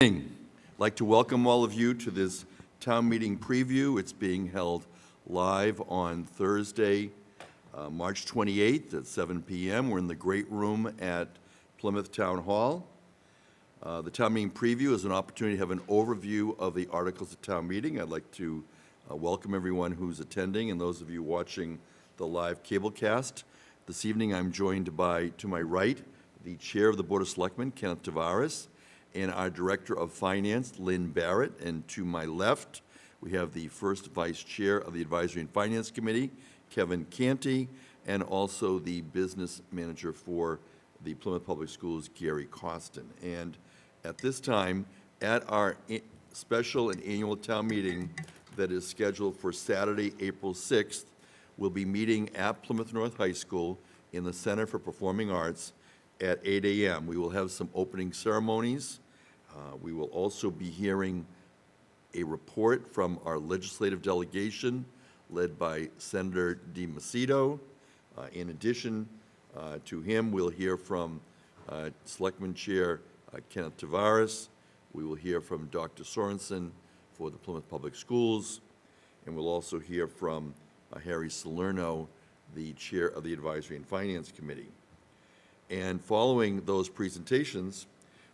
I'd like to welcome all of you to this town meeting preview. It's being held live on Thursday, March 28th at 7 p.m. We're in the great room at Plymouth Town Hall. The town meeting preview is an opportunity to have an overview of the articles of town meeting. I'd like to welcome everyone who's attending and those of you watching the live cablecast. This evening I'm joined by, to my right, the Chair of the Board of Selectmen, Kenneth Tavares, and our Director of Finance, Lynn Barrett. And to my left, we have the first Vice Chair of the Advisory and Finance Committee, Kevin Canty, and also the Business Manager for the Plymouth Public Schools, Gary Costin. And at this time, at our special and annual town meeting that is scheduled for Saturday, April 6th, we'll be meeting at Plymouth North High School in the Center for Performing Arts at 8 a.m. We will have some opening ceremonies. We will also be hearing a report from our legislative delegation led by Senator DiMacedo. In addition to him, we'll hear from Selectman Chair Kenneth Tavares. We will hear from Dr. Sorensen for the Plymouth Public Schools. And we'll also hear from Harry Salerno, the Chair of the Advisory and Finance Committee. And following those presentations,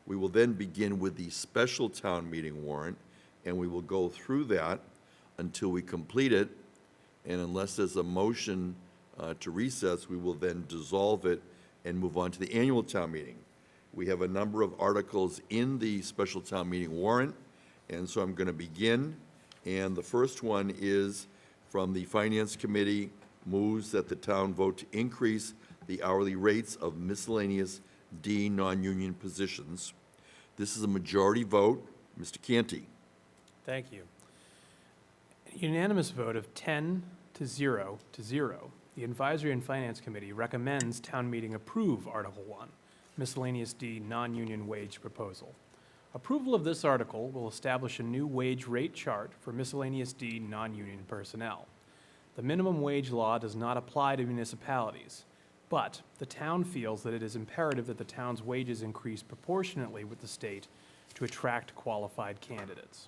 we will then begin with the special town meeting warrant, and we will go through that until we complete it. And unless there's a motion to recess, we will then dissolve it and move on to the annual town meeting. We have a number of articles in the special town meeting warrant, and so I'm going to begin. And the first one is from the Finance Committee, moves that the town vote to increase the hourly rates of miscellaneous D non-union positions. This is a majority vote. Mr. Canty. Thank you. A unanimous vote of 10 to 0 to 0. The Advisory and Finance Committee recommends town meeting approve Article 1, miscellaneous D non-union wage proposal. Approval of this article will establish a new wage rate chart for miscellaneous D non-union personnel. The minimum wage law does not apply to municipalities, but the town feels that it is imperative that the town's wages increase proportionately with the state to attract qualified candidates.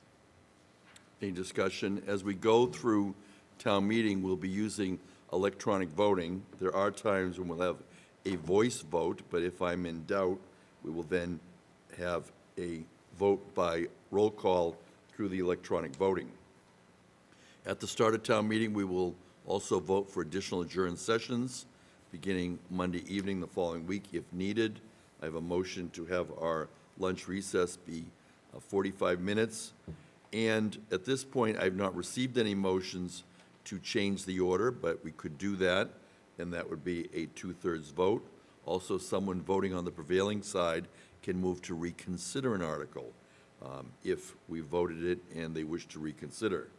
Any discussion? As we go through town meeting, we'll be using electronic voting. There are times when we'll have a voice vote, but if I'm in doubt, we will then have a vote by roll call through the electronic voting. At the start of town meeting, we will also vote for additional adjourned sessions beginning Monday evening the following week if needed. I have a motion to have our lunch recess be 45 minutes. And at this point, I've not received any motions to change the order, but we could do that, and that would be a 2/3 vote. Also, someone voting on the prevailing side can move to reconsider an article if we voted it and they wish to reconsider.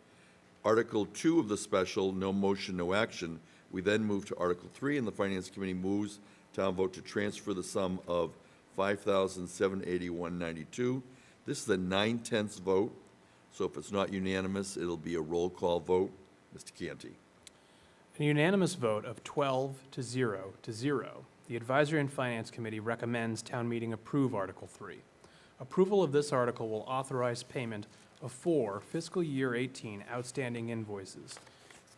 Article 2 of the special, no motion, no action. We then move to Article 3, and the Finance Committee moves town vote to transfer the sum of $5,781.92. This is a 9/10 vote, so if it's not unanimous, it'll be a roll call vote. Mr. Canty. A unanimous vote of 12 to 0 to 0. The Advisory and Finance Committee recommends town meeting approve Article 3. Approval of this article will authorize payment of 4 fiscal year 18 outstanding invoices,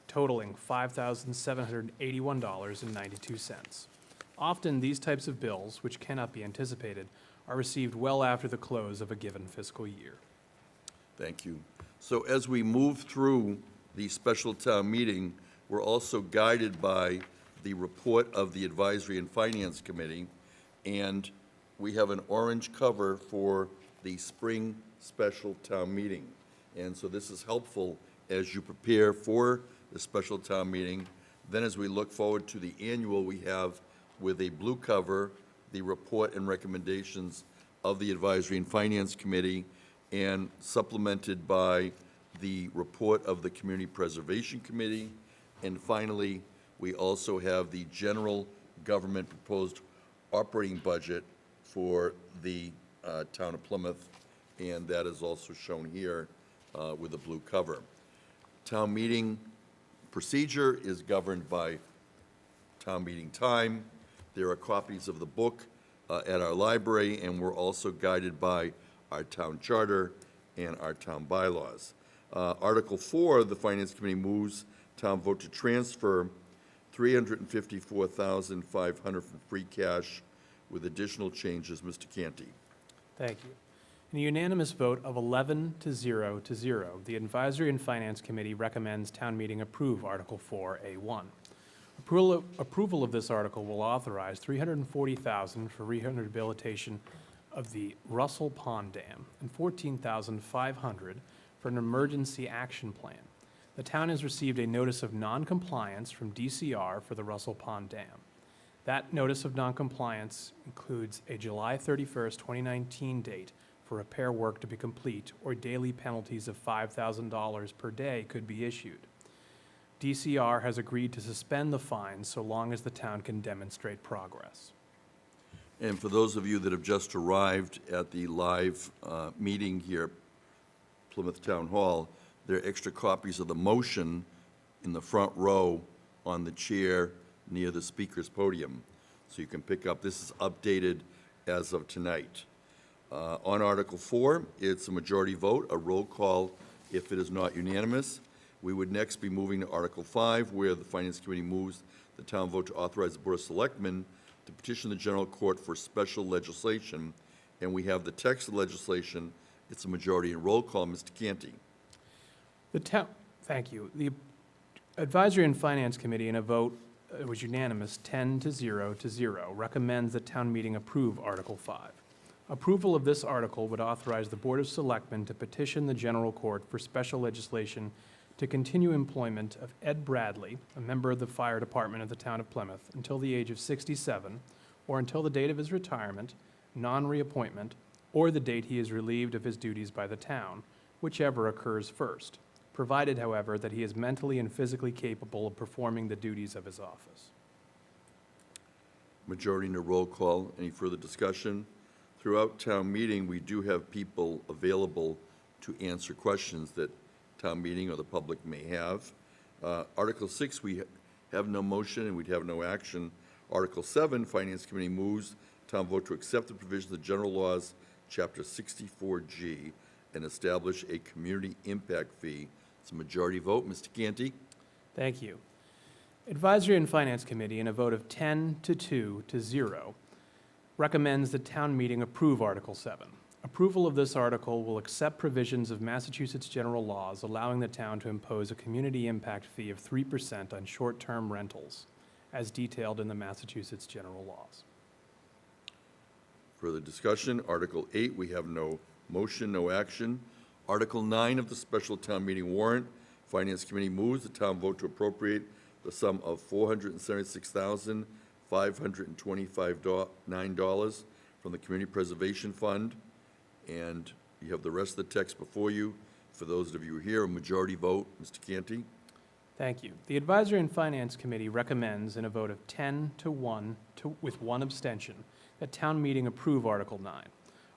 totaling $5,781.92. Often, these types of bills, which cannot be anticipated, are received well after the close of a given fiscal year. Thank you. So as we move through the special town meeting, we're also guided by the report of the Advisory and Finance Committee, and we have an orange cover for the spring special town meeting. And so this is helpful as you prepare for the special town meeting. Then as we look forward to the annual, we have with a blue cover the report and recommendations of the Advisory and Finance Committee, and supplemented by the report of the Community Preservation Committee. And finally, we also have the general government proposed operating budget for the town of Plymouth, and that is also shown here with a blue cover. Town meeting procedure is governed by town meeting time. There are copies of the book at our library, and we're also guided by our town charter, and our town bylaws. Article 4, the Finance Committee moves town vote to transfer $354,500 from free cash with additional changes. Mr. Canty. Thank you. In a unanimous vote of 11 to 0 to 0, the Advisory and Finance Committee recommends town meeting approve Article 4A1. Approval of this article will authorize $340,000 for rehabilitation of the Russell Pond Dam and $14,500 for an emergency action plan. The town has received a notice of noncompliance from DCR for the Russell Pond Dam. That notice of noncompliance includes a July 31st, 2019 date for repair work to be complete, or daily penalties of $5,000 per day could be issued. DCR has agreed to suspend the fines so long as the town can demonstrate progress. And for those of you that have just arrived at the live meeting here at Plymouth Town Hall, there are extra copies of the motion in the front row on the chair near the speaker's podium. So you can pick up, this is updated as of tonight. On Article 4, it's a majority vote, a roll call if it is not unanimous. We would next be moving to Article 5, where the Finance Committee moves the town vote to authorize the Board of Selectmen to petition the General Court for special legislation. And we have the text of the legislation. It's a majority and roll call. Mr. Canty. Thank you. The Advisory and Finance Committee, in a vote, it was unanimous, 10 to 0 to 0, recommends that town meeting approve Article 5. Approval of this article would authorize the Board of Selectmen to petition the General Court for special legislation to continue employment of Ed Bradley, a member of the Fire Department of the Town of Plymouth, until the age of 67, or until the date of his retirement, non-reappointment, or the date he is relieved of his duties by the town, whichever occurs first, provided, however, that he is mentally and physically capable of performing the duties of his office. Majority and a roll call. Any further discussion? Throughout town meeting, we do have people available to answer questions that town meeting or the public may have. Article 6, we have no motion and we'd have no action. Article 7, Finance Committee moves town vote to accept the provisions of the general laws, Chapter 64G, and establish a community impact fee. It's a majority vote. Mr. Canty. Thank you. Advisory and Finance Committee, in a vote of 10 to 2 to 0, recommends the town meeting approve Article 7. Approval of this article will accept provisions of Massachusetts general laws allowing the town to impose a community impact fee of 3% on short-term rentals, as detailed in the Massachusetts general laws. Further discussion. Article 8, we have no motion, no action. Article 9 of the special town meeting warrant, Finance Committee moves the town vote to appropriate the sum of $476,525.09 from the Community Preservation Fund. And you have the rest of the text before you. For those of you here, a majority vote. Mr. Canty. Thank you. The Advisory and Finance Committee recommends, in a vote of 10 to 1 with one abstention, that town meeting approve Article 9.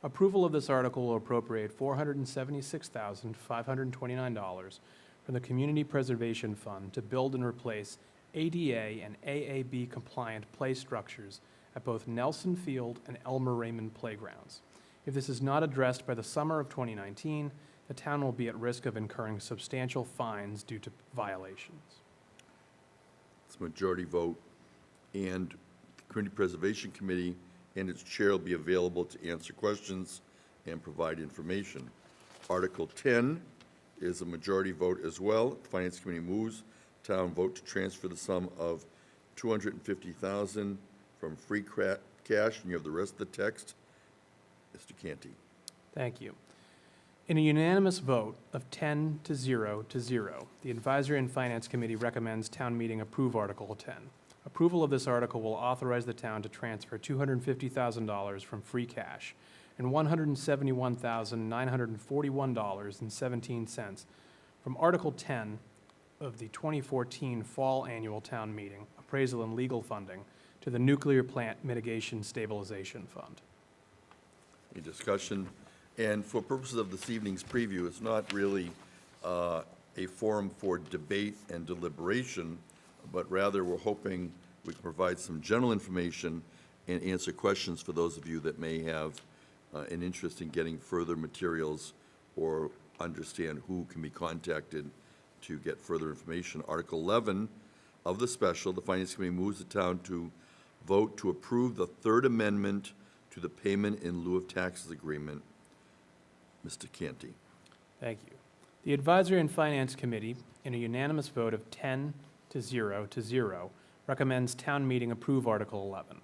Approval of this article will appropriate $476,529 from the Community Preservation Fund to build and replace ADA and AAB compliant play structures at both Nelson Field and Elmer Raymond playgrounds. If this is not addressed by the summer of 2019, the town will be at risk of incurring substantial fines due to violations. It's a majority vote. And the Community Preservation Committee and its chair will be available to answer questions and provide information. Article 10 is a majority vote as well. The Finance Committee moves town vote to transfer the sum of $250,000 from free cash, and you have the rest of the text. Mr. Canty. Thank you. In a unanimous vote of 10 to 0 to 0, the Advisory and Finance Committee recommends town meeting approve Article 10. Approval of this article will authorize the town to transfer $250,000 from free cash and $171,941.17 from Article 10 of the 2014 Fall Annual Town Meeting Appraisal and Legal Funding to the Nuclear Plant Mitigation Stabilization Fund. Any discussion? And for purposes of this evening's preview, it's not really a forum for debate and deliberation, but rather we're hoping we can provide some general information and answer questions for those of you that may have an interest in getting further materials or understand who can be contacted to get further information. Article 11 of the special, the Finance Committee moves the town to vote to approve the Third Amendment to the Payment in Lieu of Taxes Agreement. Mr. Canty. Thank you. The Advisory and Finance Committee, in a unanimous vote of 10 to 0 to 0, recommends town meeting approve Article 11.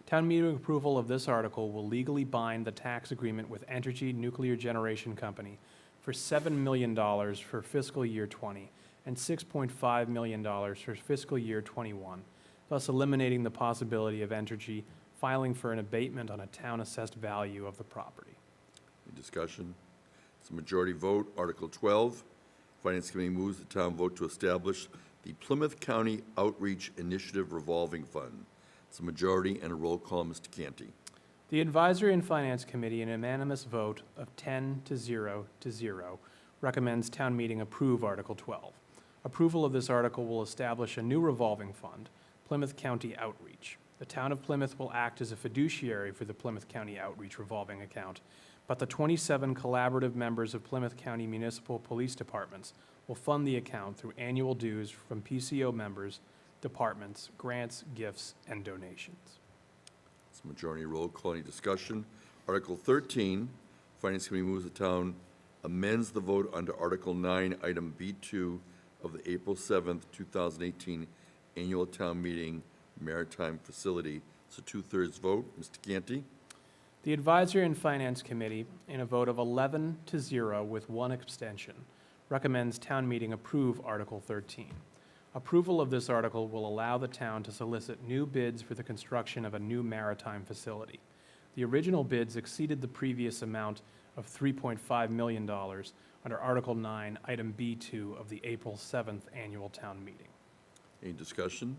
Town meeting approval of this article will legally bind the tax agreement with Entergy Nuclear Generation Company for $7 million for fiscal year 20 and $6.5 million for fiscal year 21, thus eliminating the possibility of Entergy filing for an abatement on a town-assessed value of the property. Any discussion? It's a majority vote. Article 12, Finance Committee moves the town vote to establish the Plymouth County Outreach Initiative Revolving Fund. It's a majority and a roll call. Mr. Canty. The Advisory and Finance Committee, in a unanimous vote of 10 to 0 to 0, recommends town meeting approve Article 12. Approval of this article will establish a new revolving fund, Plymouth County Outreach. The town of Plymouth will act as a fiduciary for the Plymouth County Outreach revolving account, but the 27 collaborative members of Plymouth County Municipal Police Departments will fund the account through annual dues from PCO members, departments, grants, gifts, and donations. It's a majority roll call. Any discussion? Article 13, Finance Committee moves the town amends the vote under Article 9, Item B2 of the April 7th, 2018 Annual Town Meeting Maritime Facility. It's a two-thirds vote. Mr. Canty. The Advisory and Finance Committee, in a vote of 11 to 0 with one abstention, recommends town meeting approve Article 13. Approval of this article will allow the town to solicit new bids for the construction of a new maritime facility. The original bids exceeded the previous amount of $3.5 million under Article 9, Item B2 of the April 7th Annual Town Meeting. Any discussion?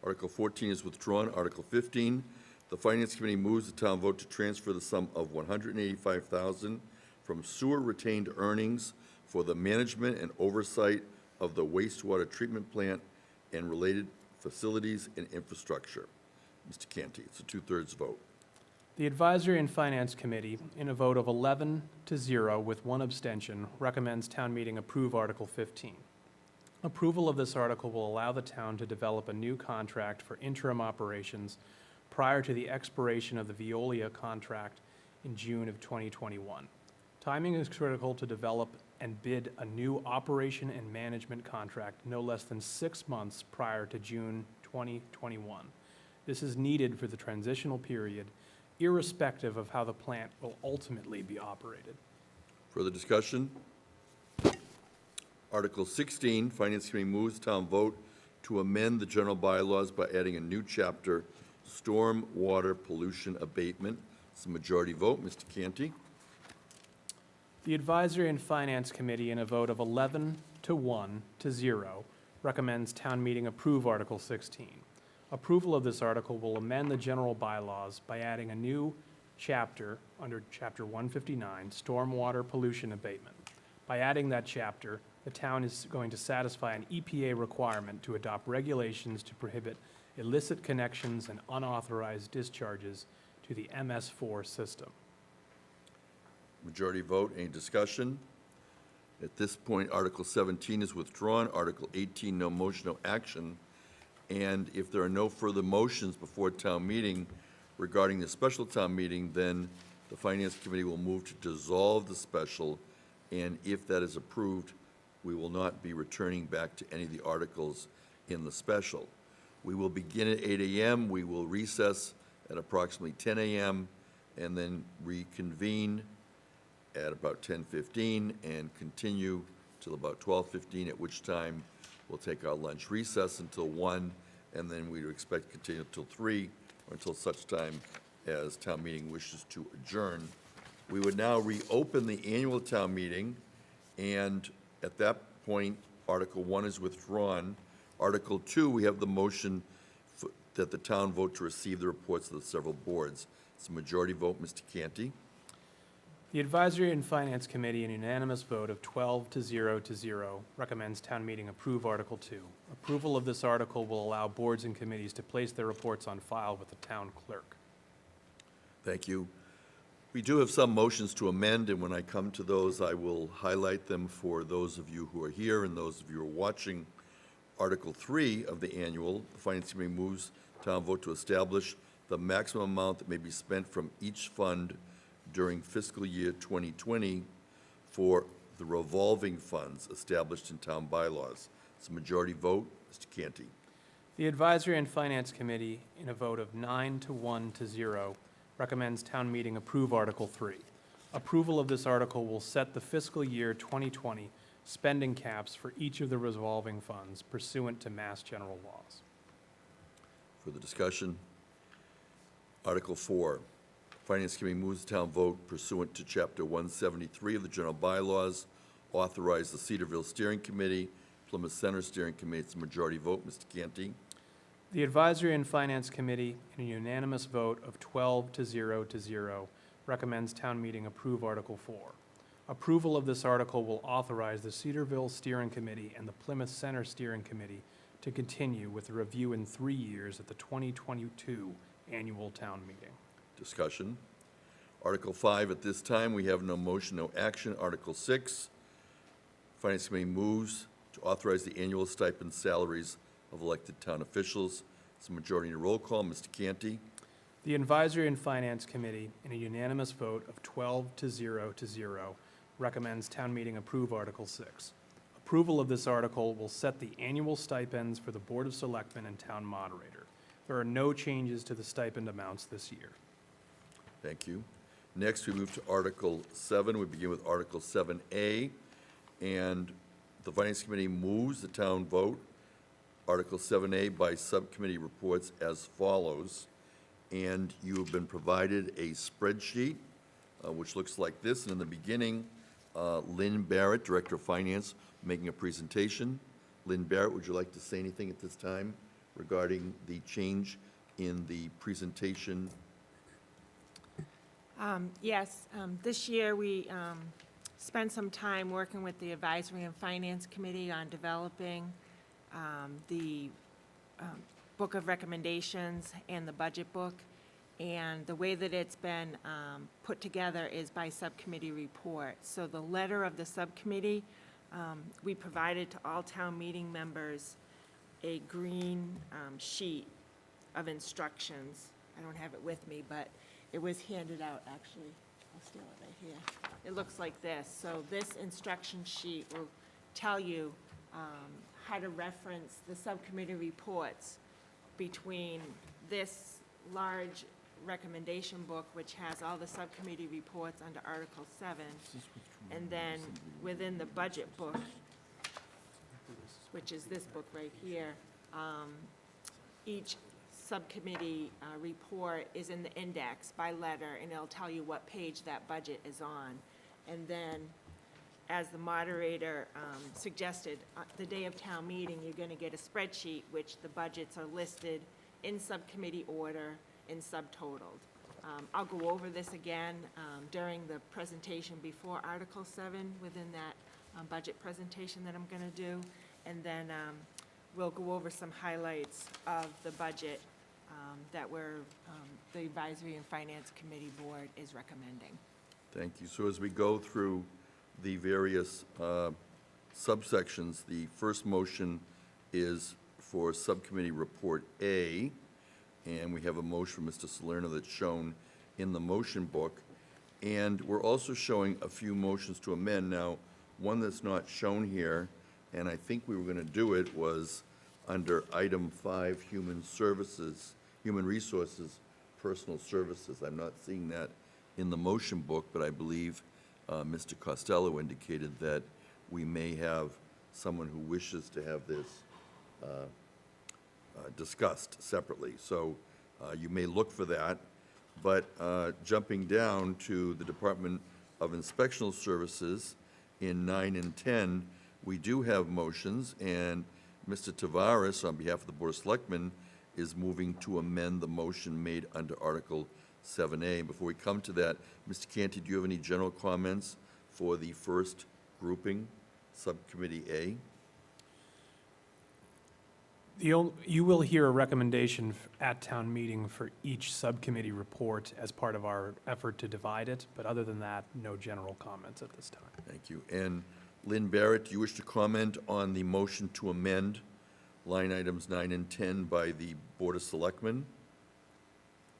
Article 14 is withdrawn. Article 15, the Finance Committee moves the town vote to transfer the sum of $185,000 from sewer retained earnings for the management and oversight of the wastewater treatment plant and related facilities and infrastructure. Mr. Canty, it's a two-thirds vote. The Advisory and Finance Committee, in a vote of 11 to 0 with one abstention, recommends town meeting approve Article 15. Approval of this article will allow the town to develop a new contract for interim operations prior to the expiration of the Veolia contract in June of 2021. Timing is critical to develop and bid a new operation and management contract no less than 6 months prior to June 2021. This is needed for the transitional period, irrespective of how the plant will ultimately be operated. Further discussion? Article 16, Finance Committee moves town vote to amend the general bylaws by adding a new chapter, Storm Water Pollution Abatement. It's a majority vote. Mr. Canty. The Advisory and Finance Committee, in a vote of 11 to 1 to 0, recommends town meeting approve Article 16. Approval of this article will amend the general bylaws by adding a new chapter under Chapter 159, Stormwater Pollution Abatement. By adding that chapter, the town is going to satisfy an EPA requirement to adopt regulations to prohibit illicit connections and unauthorized discharges to the MS4 system. Majority vote. Any discussion? At this point, Article 17 is withdrawn. Article 18, no motion, no action. And if there are no further motions before town meeting regarding the special town meeting, then the Finance Committee will move to dissolve the special. And if that is approved, we will not be returning back to any of the articles in the special. We will begin at 8 a.m. We will recess at approximately 10 a.m. and then reconvene at about 10:15 and continue till about 12:15, at which time we'll take our lunch recess until 1, and then we would expect to continue until 3, or until such time as town meeting wishes to adjourn. We would now reopen the annual town meeting, and at that point, Article 1 is withdrawn. Article 2, we have the motion that the town vote to receive the reports of the several boards. It's a majority vote. Mr. Canty. The Advisory and Finance Committee, in a unanimous vote of 12 to 0 to 0, recommends town meeting approve Article 2. Approval of this article will allow boards and committees to place their reports on file with the town clerk. Thank you. We do have some motions to amend, and when I come to those, I will highlight them for those of you who are here and those of you who are watching. Article 3 of the annual, the Finance Committee moves town vote to establish the maximum amount that may be spent from each fund during fiscal year 2020 for the revolving funds established in town bylaws. It's a majority vote. Mr. Canty. The Advisory and Finance Committee, in a vote of 9 to 1 to 0, recommends town meeting approve Article 3. Approval of this article will set the fiscal year 2020 spending caps for each of the revolving funds pursuant to Mass General laws. Further discussion? Article 4, Finance Committee moves the town vote pursuant to Chapter 173 of the General Bylaws, authorize the Cedarville Steering Committee, Plymouth Center Steering Committee. It's a majority vote. Mr. Canty. The Advisory and Finance Committee, in a unanimous vote of 12 to 0 to 0, recommends town meeting approve Article 4. Approval of this article will authorize the Cedarville Steering Committee and the Plymouth Center Steering Committee to continue with the review in 3 years at the 2022 annual town meeting. Discussion. Article 5, at this time, we have no motion, no action. Article 6, Finance Committee moves to authorize the annual stipend salaries of elected town officials. It's a majority in a roll call. Mr. Canty. The Advisory and Finance Committee, in a unanimous vote of 12 to 0 to 0, recommends town meeting approve Article 6. Approval of this article will set the annual stipends for the Board of Selectmen and Town Moderator. There are no changes to the stipend amounts this year. Thank you. Next, we move to Article 7. We begin with Article 7A, and the Finance Committee moves the town vote Article 7A by subcommittee reports as follows. And you have been provided a spreadsheet, which looks like this. And in the beginning, Lynn Barrett, Director of Finance, making a presentation. Lynn Barrett, would you like to say anything at this time regarding the change in the presentation? Yes, this year we spent some time working with the Advisory and Finance Committee on developing the Book of Recommendations and the budget book. And the way that it's been put together is by subcommittee report. So the letter of the subcommittee, we provided to all town meeting members a green sheet of instructions. I don't have it with me, but it was handed out, actually. I'll steal it right here. It looks like this. So this instruction sheet will tell you how to reference the subcommittee reports between this large recommendation book, which has all the subcommittee reports under Article 7, and then within the budget book, which is this book right here, each subcommittee report is in the index by letter, and it'll tell you what page that budget is on. And then, as the moderator suggested, the day of town meeting, you're going to get a spreadsheet which the budgets are listed in subcommittee order and subtotaled. I'll go over this again during the presentation before Article 7 within that budget presentation that I'm going to do. And then we'll go over some highlights of the budget that the Advisory and Finance Committee Board is recommending. Thank you. So as we go through the various subsections, the first motion is for Subcommittee Report A, and we have a motion from Mr. Salerno that's shown in the motion book. And we're also showing a few motions to amend. Now, one that's not shown here, and I think we were going to do it, was under item 5, Human Resources, Personal Services. I'm not seeing that in the motion book, but I believe Mr. Costello indicated that we may have someone who wishes to have this discussed separately. So you may look for that. But jumping down to the Department of Inspectional Services in 9 and 10, we do have motions, and Mr. Tavares, on behalf of the Board of Selectmen, is moving to amend the motion made under Article 7A. Before we come to that, Mr. Canty, do you have any general comments for the first grouping, Subcommittee A? You will hear a recommendation at town meeting for each subcommittee report as part of our effort to divide it, but other than that, no general comments at this time. Thank you. And Lynn Barrett, do you wish to comment on the motion to amend line items 9 and 10 by the Board of Selectmen?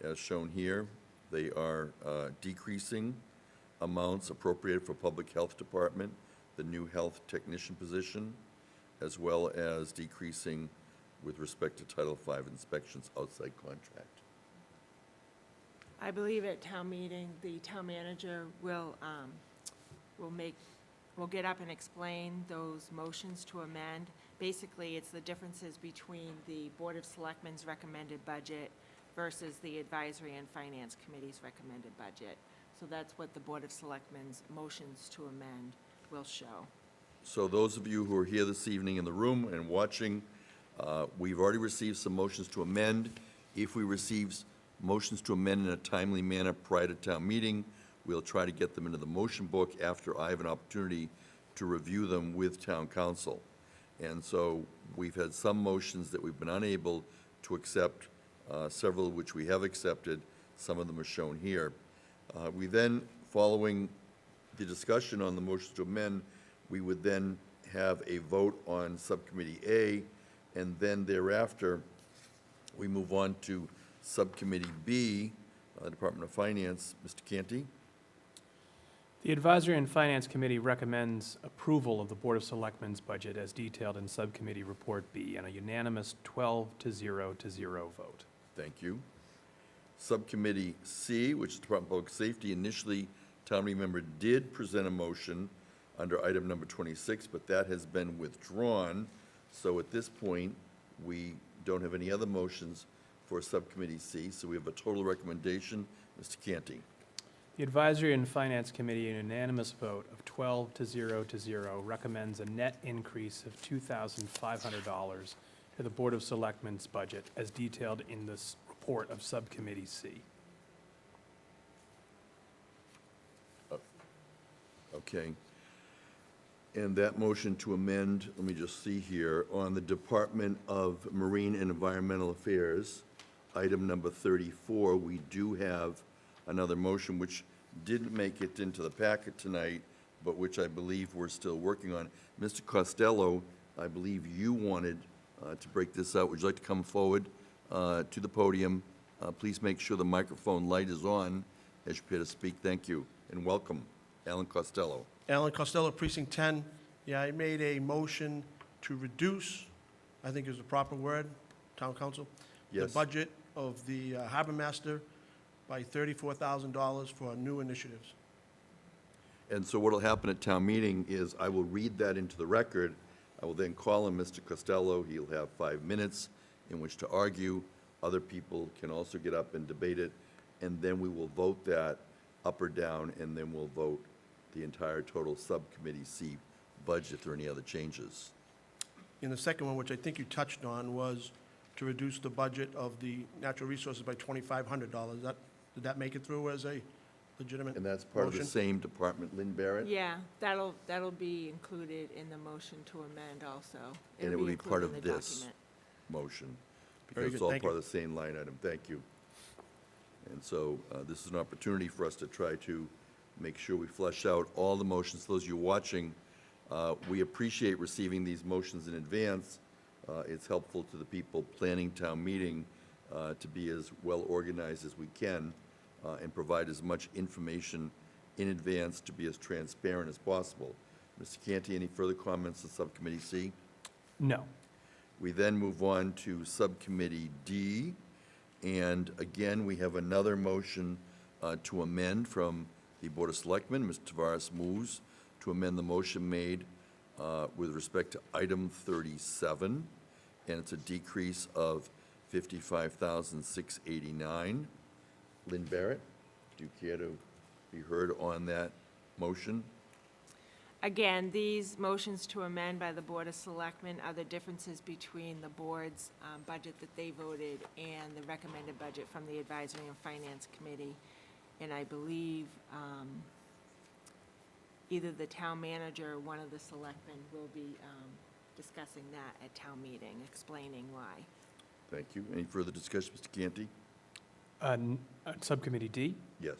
As shown here, they are decreasing amounts appropriated for Public Health Department, the new health technician position, as well as decreasing with respect to Title V inspections outside contract. I believe at town meeting, the town manager will get up and explain those motions to amend. Basically, it's the differences between the Board of Selectmen's recommended budget versus the Advisory and Finance Committee's recommended budget. So that's what the Board of Selectmen's motions to amend will show. So those of you who are here this evening in the room and watching, we've already received some motions to amend. If we receive motions to amend in a timely manner prior to town meeting, we'll try to get them into the motion book after I have an opportunity to review them with town council. And so we've had some motions that we've been unable to accept, several of which we have accepted. Some of them are shown here. We then, following the discussion on the motions to amend, we would then have a vote on Subcommittee A, and then thereafter, we move on to Subcommittee B, Department of Finance. Mr. Canty? The Advisory and Finance Committee recommends approval of the Board of Selectmen's budget as detailed in Subcommittee Report B and a unanimous 12-0 vote. Thank you. Subcommittee C, which is Department of Public Safety, initially, town meeting member did present a motion under item number 26, but that has been withdrawn. So at this point, we don't have any other motions for Subcommittee C, so we have a total recommendation. Mr. Canty? The Advisory and Finance Committee, in a unanimous vote of 12-0 recommends a net increase of $2,500 to the Board of Selectmen's budget as detailed in this report of Subcommittee C. Okay. And that motion to amend, let me just see here, on the Department of Marine and Environmental Affairs, item number 34, we do have another motion which didn't make it into the packet tonight, but which I believe we're still working on. Mr. Costello, I believe you wanted to break this out. Would you like to come forward to the podium? Please make sure the microphone light is on as you prepare to speak. Thank you, and welcome. Alan Costello. Alan Costello, Precinct 10. Yeah, I made a motion to reduce, I think is the proper word, Town Council, the Yes. budget of the Harbor Master by $34,000 for new initiatives. And so what will happen at town meeting is I will read that into the record. I will then call him Mr. Costello. He'll have 5 minutes in which to argue. Other people can also get up and debate it, and then we will vote that up or down, and then we'll vote the entire total Subcommittee C budget if there are any other changes. And the second one, which I think you touched on, was to reduce the budget of the natural resources by $2,500. Did that make it through as a legitimate And that's part of the motion? same department, Lynn Barrett? Yeah, that'll be included in the motion to amend also. And it It'll will be part included of in the this document. motion, Very because it's good, all thank part you. of the same line item. Thank you. And so this is an opportunity for us to try to make sure we flesh out all the motions. Those of you watching, we appreciate receiving these motions in advance. It's helpful to the people planning town meeting to be as well organized as we can and provide as much information in advance to be as transparent as possible. Mr. Canty, any further comments on Subcommittee C? No. We then move on to Subcommittee D, and again, we have another motion to amend from the Board of Selectmen. Mr. Tavares moves to amend the motion made with respect to item 37, and it's a decrease of $55,689. Lynn Barrett, do you care to be heard on that motion? Again, these motions to amend by the Board of Selectmen are the differences between the board's budget that they voted and the recommended budget from the Advisory and Finance Committee. And I believe either the town manager or one of the selectmen will be discussing that at town meeting, explaining why. Thank you. Any further discussion, Mr. Canty? Subcommittee D, Yes.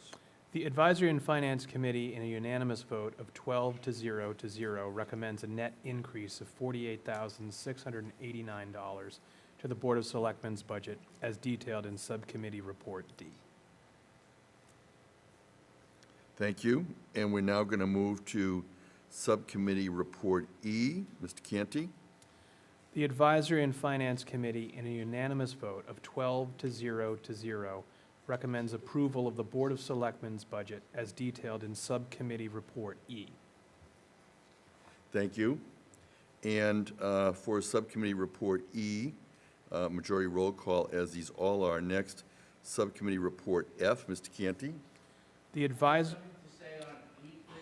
the Advisory and Finance Committee, in a unanimous vote of 12 to 0 to 0, recommends a net increase of $48,689 to the Board of Selectmen's budget as detailed in Subcommittee Report D. Thank you. And we're now going to move to Subcommittee Report E. Mr. Canty? The Advisory and Finance Committee, in a unanimous vote of 12 to 0 to 0, recommends approval of the Board of Selectmen's budget as detailed in Subcommittee Report E. Thank you. And for Subcommittee Report E, majority roll call, as these all are. Next, Subcommittee Report F. Mr. Canty? The advis,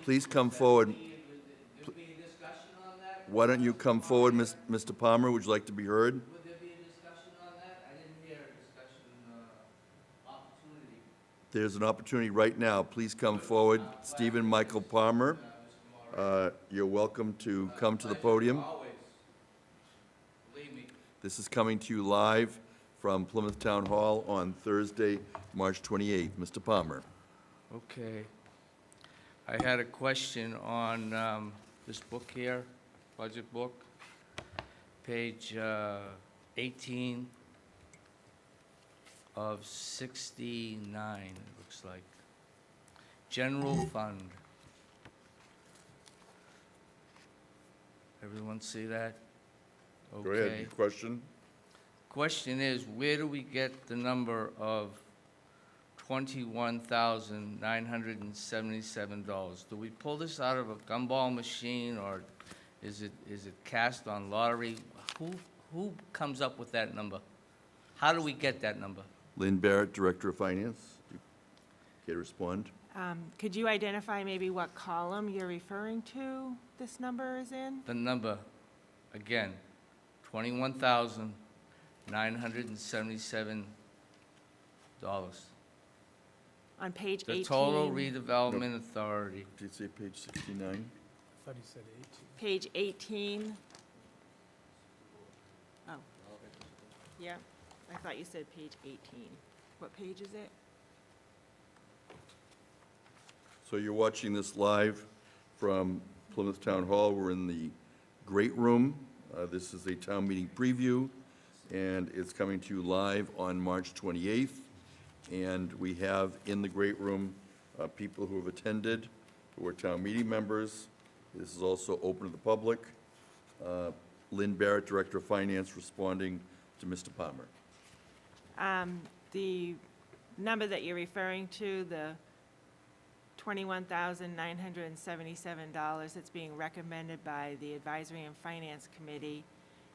Please come forward. Why don't you come forward, Mr. Palmer? Would you like to be heard? Would there be a discussion on that? I didn't hear a discussion opportunity. There's an opportunity right now. Please come forward. Stephen Michael Palmer, you're welcome to come to the podium. Always. Believe me. This is coming to you live from Plymouth Town Hall on Thursday, March 28th. Mr. Palmer. Okay. I had a question on this book here, budget book, page 18 of 69, it looks like. General fund. Everyone see that? Go ahead. Okay. Your question? Question is, where do we get the number of $21,977? Do we pull this out of a gumball machine, or is it cast on lottery? Who comes up with that number? How do we get that number? Lynn Barrett, Director of Finance. You care to respond? Could you identify maybe what column you're referring to this number is in? The number, again, $21,977. On page 18? The total redevelopment authority. Did you say page 69? I thought he said 18. Page 18? Oh. Yeah, I thought you said page 18. What page is it? So you're watching this live from Plymouth Town Hall. We're in the Great Room. This is a town meeting preview, and it's coming to you live on March 28th. And we have in the Great Room people who have attended, who are town meeting members. This is also open to the public. Lynn Barrett, Director of Finance, responding to Mr. Palmer. The number that you're referring to, the $21,977 that's being recommended by the Advisory and Finance Committee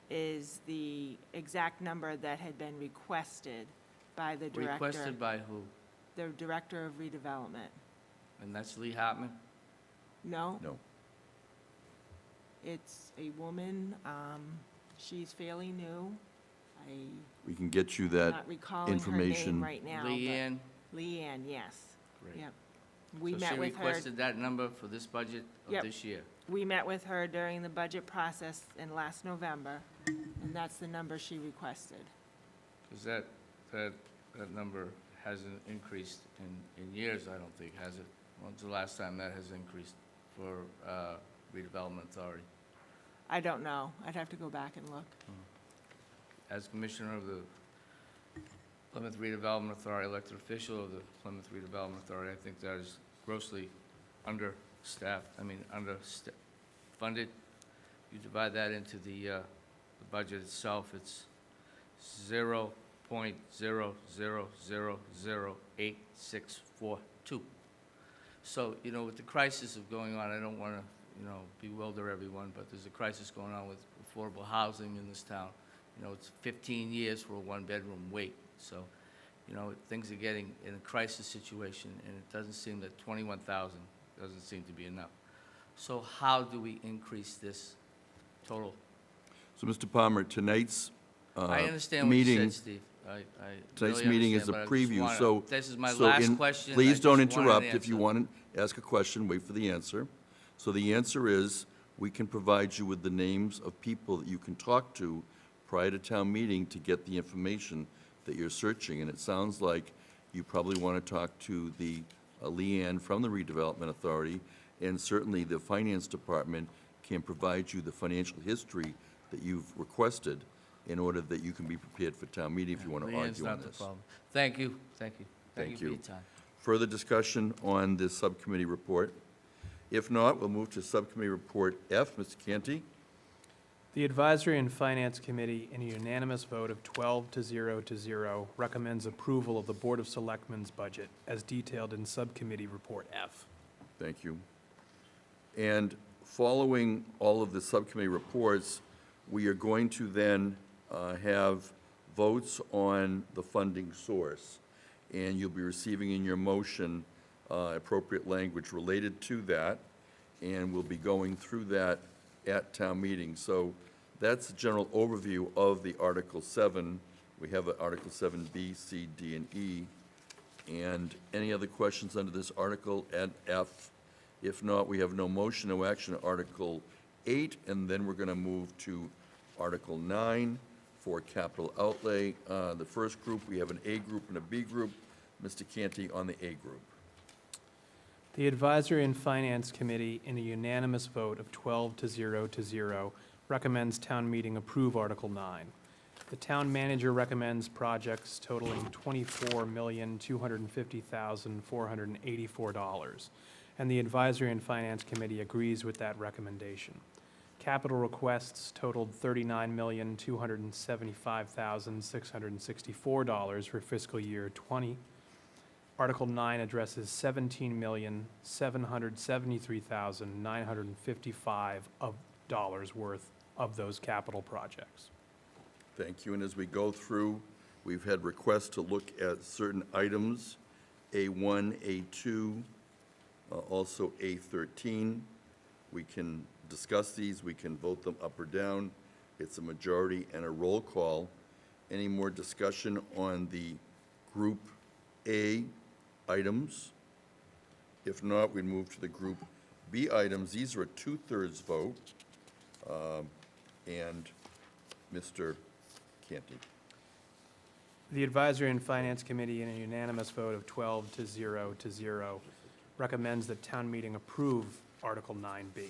is the exact number that had been requested by the director. Requested by who? The Director of Redevelopment. And that's Lee Hartman? No, No. it's a woman. She's fairly new. We can get you I'm that. not recalling her information. name right now. but- Leanne? Leanne, yes. Great. Yep. We So met she with her. requested that number for this budget Yep. of this year? We met with her during the budget process in last November, and that's the number she requested. Because that number hasn't increased in years, I don't think, has it? When's the last time that has increased for redevelopment authority? I don't know. I'd have to go back and look. As Commissioner of the Plymouth Redevelopment Authority, elected official of the Plymouth Redevelopment Authority, I think that is grossly understaffed, funded. You divide that into the budget itself, it's 0.00008642. So, with the crisis of going on, I don't want to, bewilder everyone, but there's a crisis going on with affordable housing in this town. It's 15 years for a one-bedroom wait. So, things are getting in a crisis situation, and it doesn't seem that 21,000 doesn't seem to be enough. So how do we increase this total? So, Mr. Palmer, tonight's I understand what you meeting, said, Steve. I tonight's really meeting is a understand, but I just preview, wanna- so. This is my so last in- question. I Please just don't want an interrupt. If you answer. want to ask a question, wait for the answer. So the answer is, we can provide you with the names of people that you can talk to prior to town meeting to get the information that you're searching. And it sounds like you probably want to talk to the Leanne from the Redevelopment Authority, and certainly the Finance Department can provide you the financial history that you've requested in order that you can be prepared for town meeting if you want to Leanne's argue on not the this. problem. Thank you, thank you. Thank For you. your time. Further discussion on this subcommittee report? If not, we'll move to Subcommittee Report F. Mr. Canty? The Advisory and Finance Committee, in a unanimous vote of 12 to 0 to 0, recommends approval of the Board of Selectmen's budget as detailed in Subcommittee Report F. Thank you. And following all of the subcommittee reports, we are going to then have votes on the funding source. And you'll be receiving in your motion appropriate language related to that, and we'll be going through that at town meeting. So that's a general overview of the Article 7. We have Article 7B, C, D, and E. And any other questions under this article at F? If not, we have no motion, no action, Article 8, and then we're going to move to Article 9 for capital outlay. The first group, we have an A group and a B group. Mr. Canty on the A group. The Advisory and Finance Committee, in a unanimous vote of 12 to 0 to 0, recommends town meeting approve Article 9. The town manager recommends projects totaling $24,250,484, and the Advisory and Finance Committee agrees with that recommendation. Capital requests totaled $39,275,664 for fiscal year '20. Article 9 addresses $17,773,955 of dollars worth of those capital projects. Thank you. And as we go through, we've had requests to look at certain items, A1, A2, also A13. We can discuss these, we can vote them up or down. It's a majority and a roll call. Any more discussion on the Group A items? If not, we move to the Group B items. These are a two-thirds vote. And Mr. Canty. The Advisory and Finance Committee, in a unanimous vote of 12 to 0 to 0, recommends that town meeting approve Article 9B.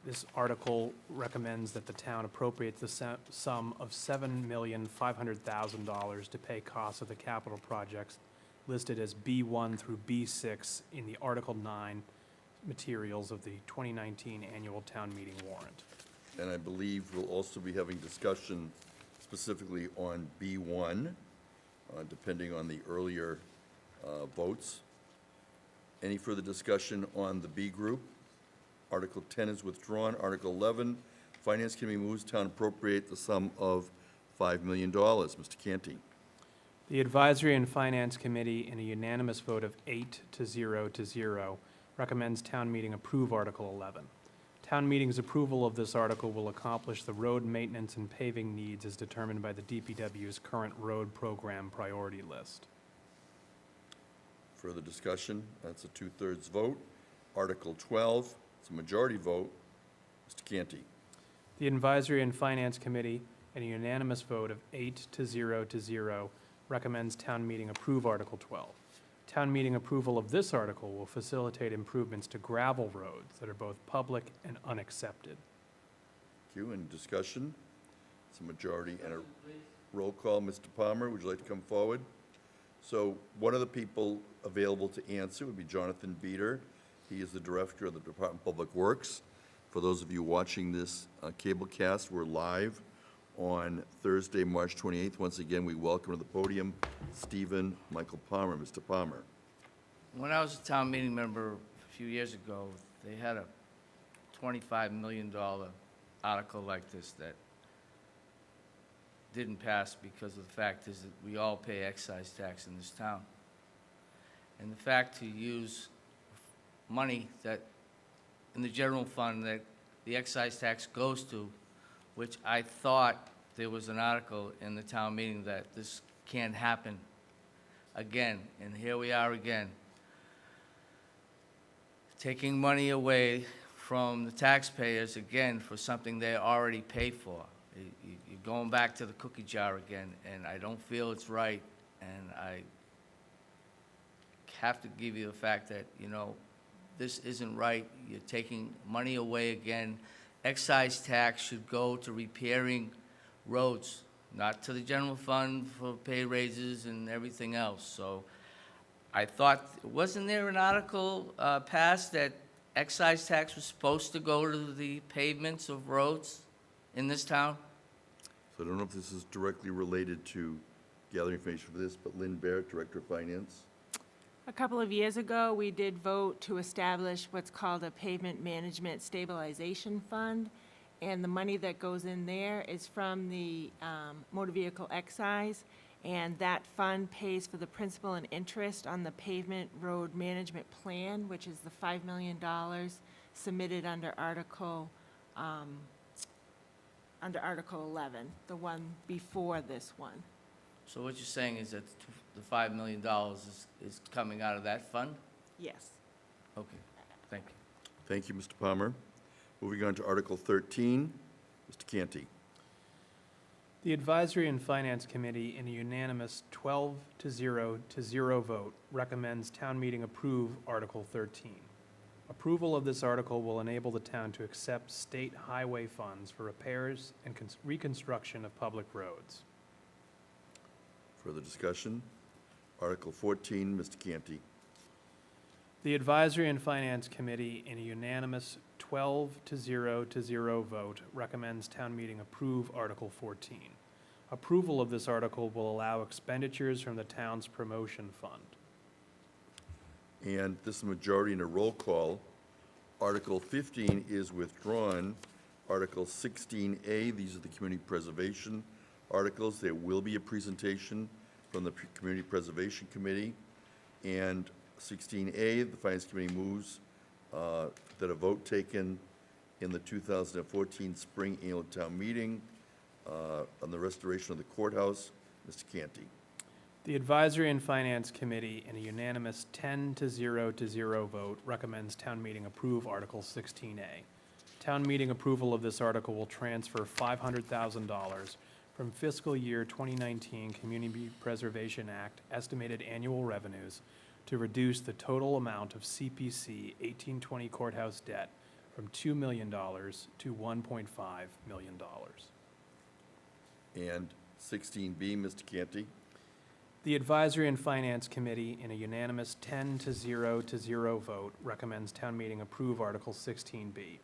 This article recommends that the town appropriate the sum of $7,500,000 to pay costs of the capital projects listed as B1 through B6 in the Article 9 materials of the 2019 annual town meeting warrant. And I believe we'll also be having discussion specifically on B1, depending on the earlier votes. Any further discussion on the B group? Article 10 is withdrawn. Article 11, Finance Committee moves town appropriate the sum of $5 million. Mr. Canty. The Advisory and Finance Committee, in a unanimous vote of 8 to 0 to 0, recommends town meeting approve Article 11. Town meeting's approval of this article will accomplish the road maintenance and paving needs as determined by the DPW's current road program priority list. Further discussion? That's a two-thirds vote. Article 12, it's a majority vote. Mr. Canty. The Advisory and Finance Committee, in a unanimous vote of 8 to 0 to 0, recommends town meeting approve Article 12. Town meeting approval of this article will facilitate improvements to gravel roads that are both public and unaccepted. Thank you. And discussion? It's a majority and a roll call. Mr. Palmer, would you like to come forward? So one of the people available to answer would be Jonathan Beater. He is the Director of the Department of Public Works. For those of you watching this cable cast, we're live on Thursday, March 28th. Once again, we welcome to the podium Stephen Michael Palmer. Mr. Palmer. When I was a town meeting member a few years ago, they had a $25 million article like this that didn't pass because of the fact is that we all pay excise tax in this town. And the fact to use money that, in the general fund, that the excise tax goes to, which I thought there was an article in the town meeting that this can't happen again, and here we are again. Taking money away from the taxpayers, again, for something they already pay for. You're going back to the cookie jar again, and I don't feel it's right, and I have to give you the fact that, this isn't right. You're taking money away again. Excise tax should go to repairing roads, not to the general fund for pay raises and everything else. So I thought, wasn't there an article passed that excise tax was supposed to go to the pavements of roads in this town? So I don't know if this is directly related to gathering information for this, but Lynn Barrett, Director of Finance. A couple of years ago, we did vote to establish what's called a pavement management stabilization fund, and the money that goes in there is from the motor vehicle excise, and that fund pays for the principal and interest on the pavement road management plan, which is the $5 million submitted under Article 11, the one before this one. So what you're saying is that the $5 million is coming out of that fund? Yes. Okay, thank you. Thank you, Mr. Palmer. Moving on to Article 13, Mr. Canty. The Advisory and Finance Committee, in a unanimous 12 to 0 vote, recommends town meeting approve Article 13. Approval of this article will enable the town to accept state highway funds for repairs and reconstruction of public roads. Further discussion? Article 14, Mr. Canty. The Advisory and Finance Committee, in a unanimous 12 to 0 vote, recommends town meeting approve Article 14. Approval of this article will allow expenditures from the town's promotion fund. And this is a majority and a roll call. Article 15 is withdrawn. Article 16A, these are the community preservation articles. There will be a presentation from the Community Preservation Committee. And 16A, the Finance Committee moves that a vote taken in the 2014 Spring Annual Town Meeting on the restoration of the courthouse. Mr. Canty. The Advisory and Finance Committee, in a unanimous 10 to 0 vote, recommends town meeting approve Article 16A. Town meeting approval of this article will transfer $500,000 from fiscal year 2019 Community Preservation Act estimated annual revenues to reduce the total amount of CPC 1820 courthouse debt from $2 million to $1.5 million. And 16B, Mr. Canty. The Advisory and Finance Committee, in a unanimous 10 to 0 vote, recommends town meeting approve Article 16B.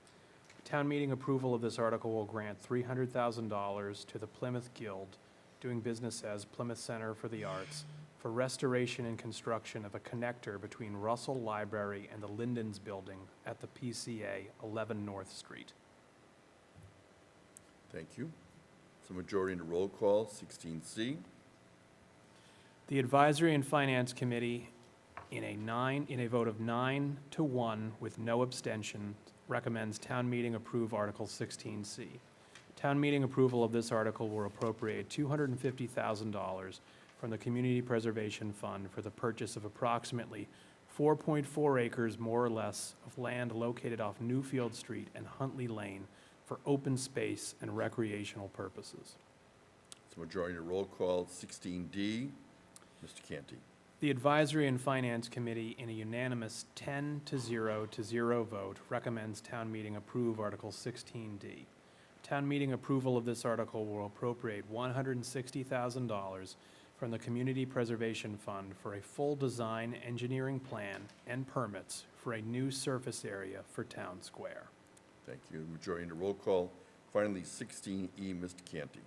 Town meeting approval of this article will grant $300,000 to the Plymouth Guild, doing business as Plymouth Center for the Arts, for restoration and construction of a connector between Russell Library and the Lindens Building at the PCA 11 North Street. Thank you. It's a majority and a roll call. 16C. The Advisory and Finance Committee, in a vote of 9 to 1 with no abstention, recommends town meeting approve Article 16C. Town meeting approval of this article will appropriate $250,000 from the Community Preservation Fund for the purchase of approximately 4.4 acres, more or less, of land located off Newfield Street and Huntley Lane for open space and recreational purposes. It's a majority and a roll call. 16D. Mr. Canty. The Advisory and Finance Committee, in a unanimous 10 to 0 vote, recommends town meeting approve Article 16D. Town meeting approval of this article will appropriate $160,000 from the Community Preservation Fund for a full design, engineering plan, and permits for a new surface area for Town Square. Thank you. Majority and a roll call. Finally, 16E, Mr. Canty.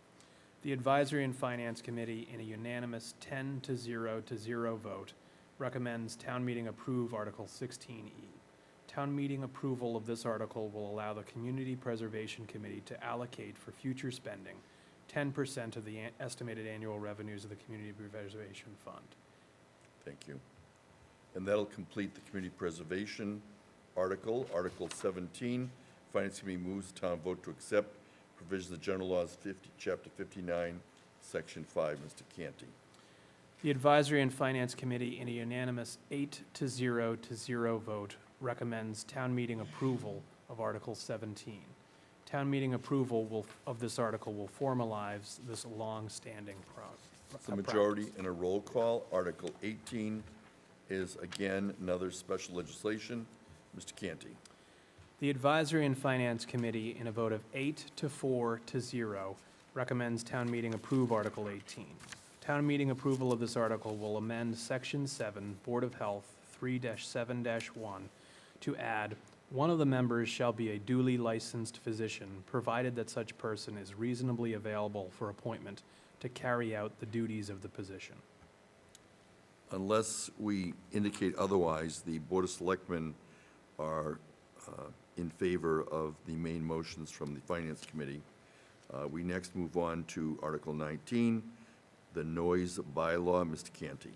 The Advisory and Finance Committee, in a unanimous 10 to 0 vote, recommends town meeting approve Article 16E. Town meeting approval of this article will allow the Community Preservation Committee to allocate for future spending 10% of the estimated annual revenues of the Community Preservation Fund. Thank you. And that'll complete the community preservation article. Article 17, Finance Committee moves the town vote to accept provisions of General Laws 50, Chapter 59, Section 5. Mr. Canty. The Advisory and Finance Committee, in a unanimous 8 to 0 vote, recommends town meeting approval of Article 17. Town meeting approval of this article will formalize this long-standing It's a majority and a roll call. Article 18 is, again, another special legislation. Mr. Canty. The Advisory and Finance Committee, in a vote of 8 to 4 to 0, recommends town meeting approve Article 18. Town meeting approval of this article will amend Section 7, Board of Health 3-7-1, to add, one of the members shall be a duly licensed physician, provided that such person is reasonably available for appointment to carry out the duties of the position. Unless we indicate otherwise, the Board of Selectmen are in favor of the main motions from the Finance Committee. We next move on to Article 19, the noise bylaw. Mr. Canty.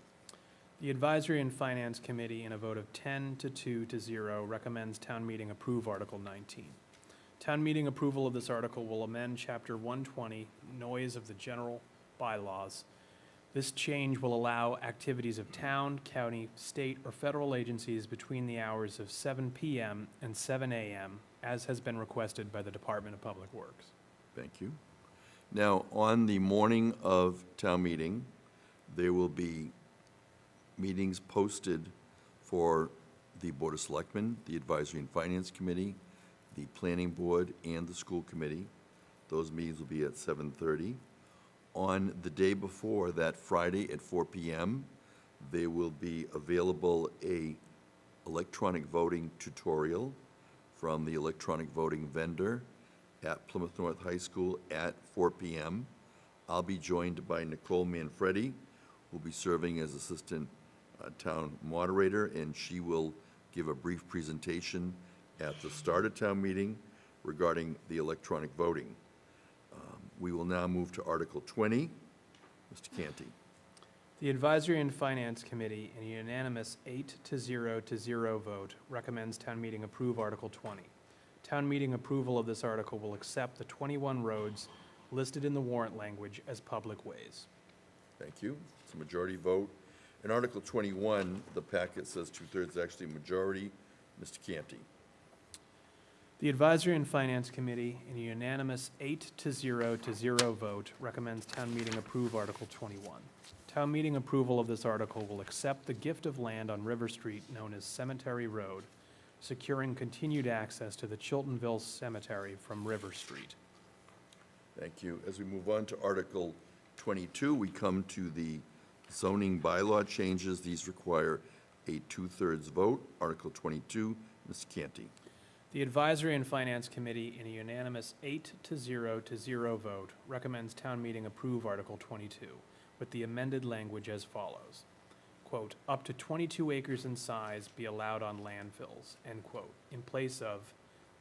The Advisory and Finance Committee, in a vote of 10 to 2 to 0, recommends town meeting approve Article 19. Town meeting approval of this article will amend Chapter 120, Noise of the General Bylaws. This change will allow activities of town, county, state, or federal agencies between the hours of 7 p.m. and 7 a.m., as has been requested by the Department of Public Works. Thank you. Now, on the morning of town meeting, there will be meetings posted for the Board of Selectmen, the Advisory and Finance Committee, the Planning Board, and the School Committee. Those meetings will be at 7:30. On the day before, that Friday at 4 p.m., there will be available a electronic voting tutorial from the electronic voting vendor at Plymouth North High School at 4 p.m. I'll be joined by Nicole Manfredi, who will be serving as Assistant Town Moderator, and she will give a brief presentation at the start of town meeting regarding the electronic voting. We will now move to Article 20. Mr. Canty. The Advisory and Finance Committee, in a unanimous 8 to 0 to 0 vote, recommends town meeting approve Article 20. Town meeting approval of this article will accept the 21 roads listed in the warrant language as public ways. Thank you. It's a majority vote. In Article 21, the packet says two-thirds, actually majority. Mr. Canty. The Advisory and Finance Committee, in a unanimous 8 to 0 to 0 vote, recommends town meeting approve Article 21. Town meeting approval of this article will accept the gift of land on River Street known as Cemetery Road, securing continued access to the Chiltonville Cemetery from River Street. Thank you. As we move on to Article 22, we come to the zoning bylaw changes. These require a two-thirds vote. Article 22, Mr. Canty. The Advisory and Finance Committee, in a unanimous 8 to 0 to 0 vote, recommends town meeting approve Article 22, with the amended language as follows. Quote, up to 22 acres in size be allowed on landfills, end quote, in place of,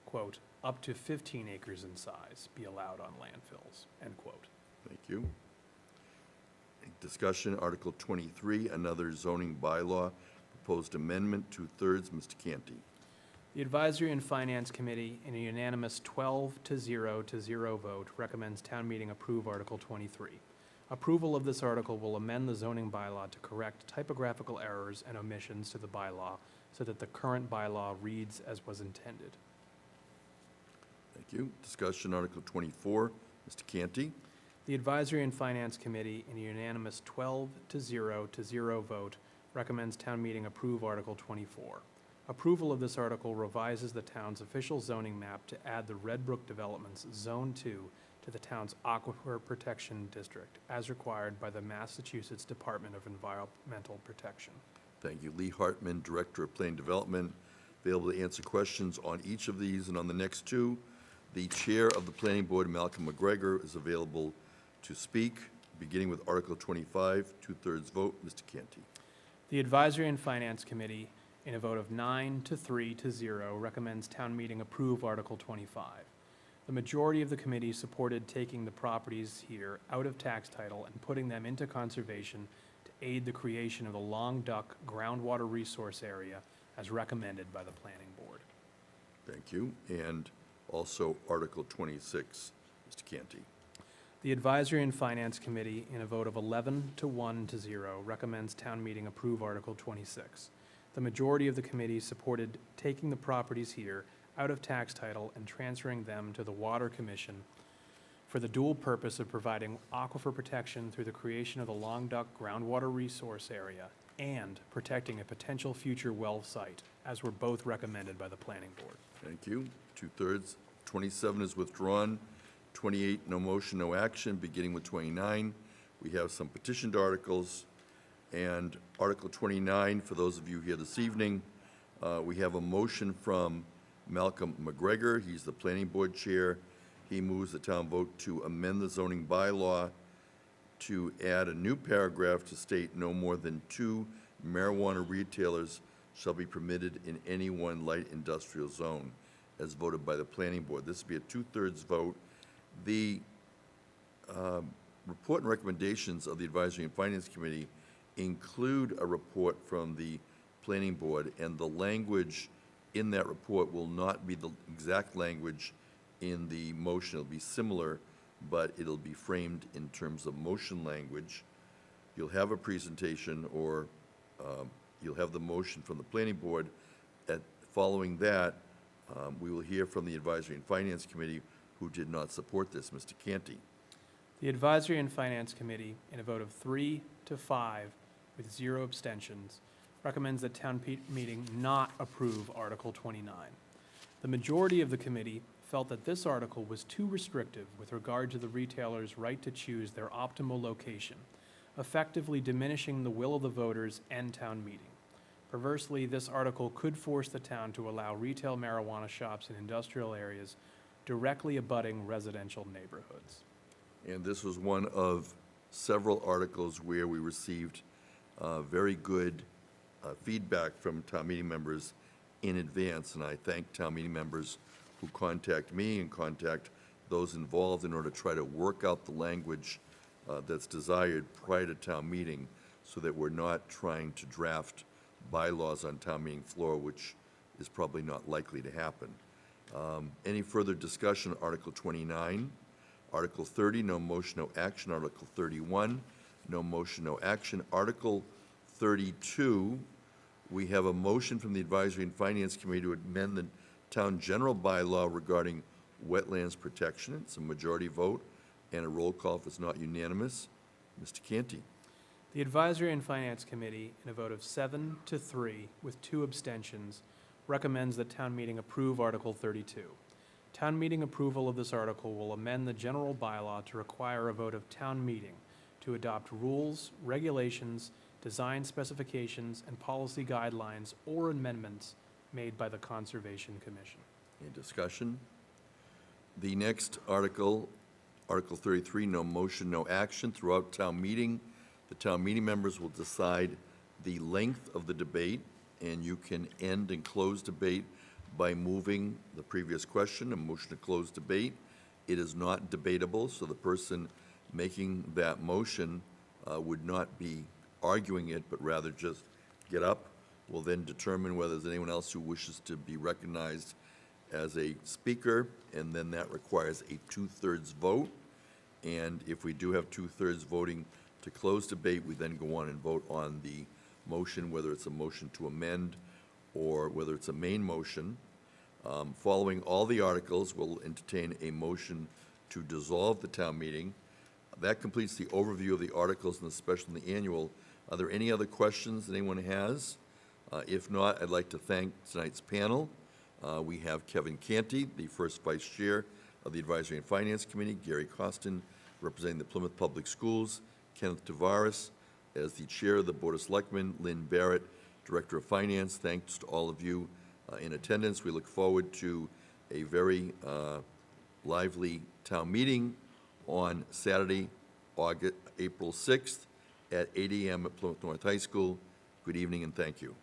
quote, up to 15 acres in size be allowed on landfills, end quote. Thank you. Discussion, Article 23, another zoning bylaw, proposed amendment, two-thirds. Mr. Canty. The Advisory and Finance Committee, in a unanimous 12 to 0 to 0 vote, recommends town meeting approve Article 23. Approval of this article will amend the zoning bylaw to correct typographical errors and omissions to the bylaw so that the current bylaw reads as was intended. Thank you. Discussion, Article 24. Mr. Canty. The Advisory and Finance Committee, in a unanimous 12 to 0 to 0 vote, recommends town meeting approve Article 24. Approval of this article revises the town's official zoning map to add the Red Brook Development's Zone 2 to the town's Aquifer Protection District, as required by the Massachusetts Department of Environmental Protection. Thank you. Lee Hartman, Director of Planning Development, available to answer questions on each of these and on the next two. The Chair of the Planning Board, Malcolm McGregor, is available to speak, beginning with Article 25, two-thirds vote. Mr. Canty. The Advisory and Finance Committee, in a vote of 9 to 3 to 0, recommends town meeting approve Article 25. The majority of the committee supported taking the properties here out of tax title and putting them into conservation to aid the creation of the Long Duck Groundwater Resource Area as recommended by the Planning Board. Thank you. And also Article 26, Mr. Canty. The Advisory and Finance Committee, in a vote of 11 to 1 to 0, recommends town meeting approve Article 26. The majority of the committee supported taking the properties here out of tax title and transferring them to the Water Commission for the dual purpose of providing aquifer protection through the creation of the Long Duck Groundwater Resource Area and protecting a potential future well site, as were both recommended by the Planning Board. Thank you. Two-thirds. 27 is withdrawn. 28, no motion, no action. Beginning with 29, we have some petitioned articles. And Article 29, for those of you here this evening, we have a motion from Malcolm McGregor. He's the Planning Board Chair. He moves the town vote to amend the zoning bylaw to add a new paragraph to state no more than 2 marijuana retailers shall be permitted in any one light industrial zone, as voted by the Planning Board. This would be a two-thirds vote. The report and recommendations of the Advisory and Finance Committee include a report from the Planning Board, and the language in that report will not be the exact language in the motion. It'll be similar, but it'll be framed in terms of motion language. You'll have a presentation, or you'll have the motion from the Planning Board. Following that, we will hear from the Advisory and Finance Committee, who did not support this. Mr. Canty. The Advisory and Finance Committee, in a vote of 3 to 5 with 0 abstentions, recommends that town meeting not approve Article 29. The majority of the committee felt that this article was too restrictive with regard to the retailer's right to choose their optimal location, effectively diminishing the will of the voters and town meeting. Perversely, this article could force the town to allow retail marijuana shops in industrial areas directly abutting residential neighborhoods. And this was one of several articles where we received very good feedback from town meeting members in advance, and I thank town meeting members who contact me and contact those involved in order to try to work out the language that's desired prior to town meeting, so that we're not trying to draft bylaws on town meeting floor, which is probably not likely to happen. Any further discussion on Article 29? Article 30, no motion, no action. Article 31, no motion, no action. Article 32, we have a motion from the Advisory and Finance Committee to amend the town general bylaw regarding wetlands protection. It's a majority vote and a roll call if it's not unanimous. Mr. Canty. The Advisory and Finance Committee, in a vote of 7 to 3 with 2 abstentions, recommends that town meeting approve Article 32. Town meeting approval of this article will amend the general bylaw to require a vote of town meeting to adopt rules, regulations, design specifications, and policy guidelines or amendments made by the Conservation Commission. Any discussion? The next article, Article 33, no motion, no action. Throughout town meeting, the town meeting members will decide the length of the debate, and you can end and close debate by moving the previous question, a motion to close debate. It is not debatable, so the person making that motion would not be arguing it, but rather just get up. We'll then determine whether there's anyone else who wishes to be recognized as a speaker, and then that requires a two-thirds vote. And if we do have two-thirds voting to close debate, we then go on and vote on the motion, whether it's a motion to amend or whether it's a main motion. Following all the articles, we'll entertain a motion to dissolve the town meeting. That completes the overview of the articles in the special and the annual. Are there any other questions that anyone has? If not, I'd like to thank tonight's panel. We have Kevin Canty, the first vice chair of the Advisory and Finance Committee, Gary Costin, representing the Plymouth Public Schools, Kenneth Tavares as the chair of the Board of Selectmen, Lynn Barrett, Director of Finance. Thanks to all of you in attendance. We look forward to a very lively town meeting on Saturday, April 6th at 8 a.m. at Plymouth North High School. Good evening and thank you.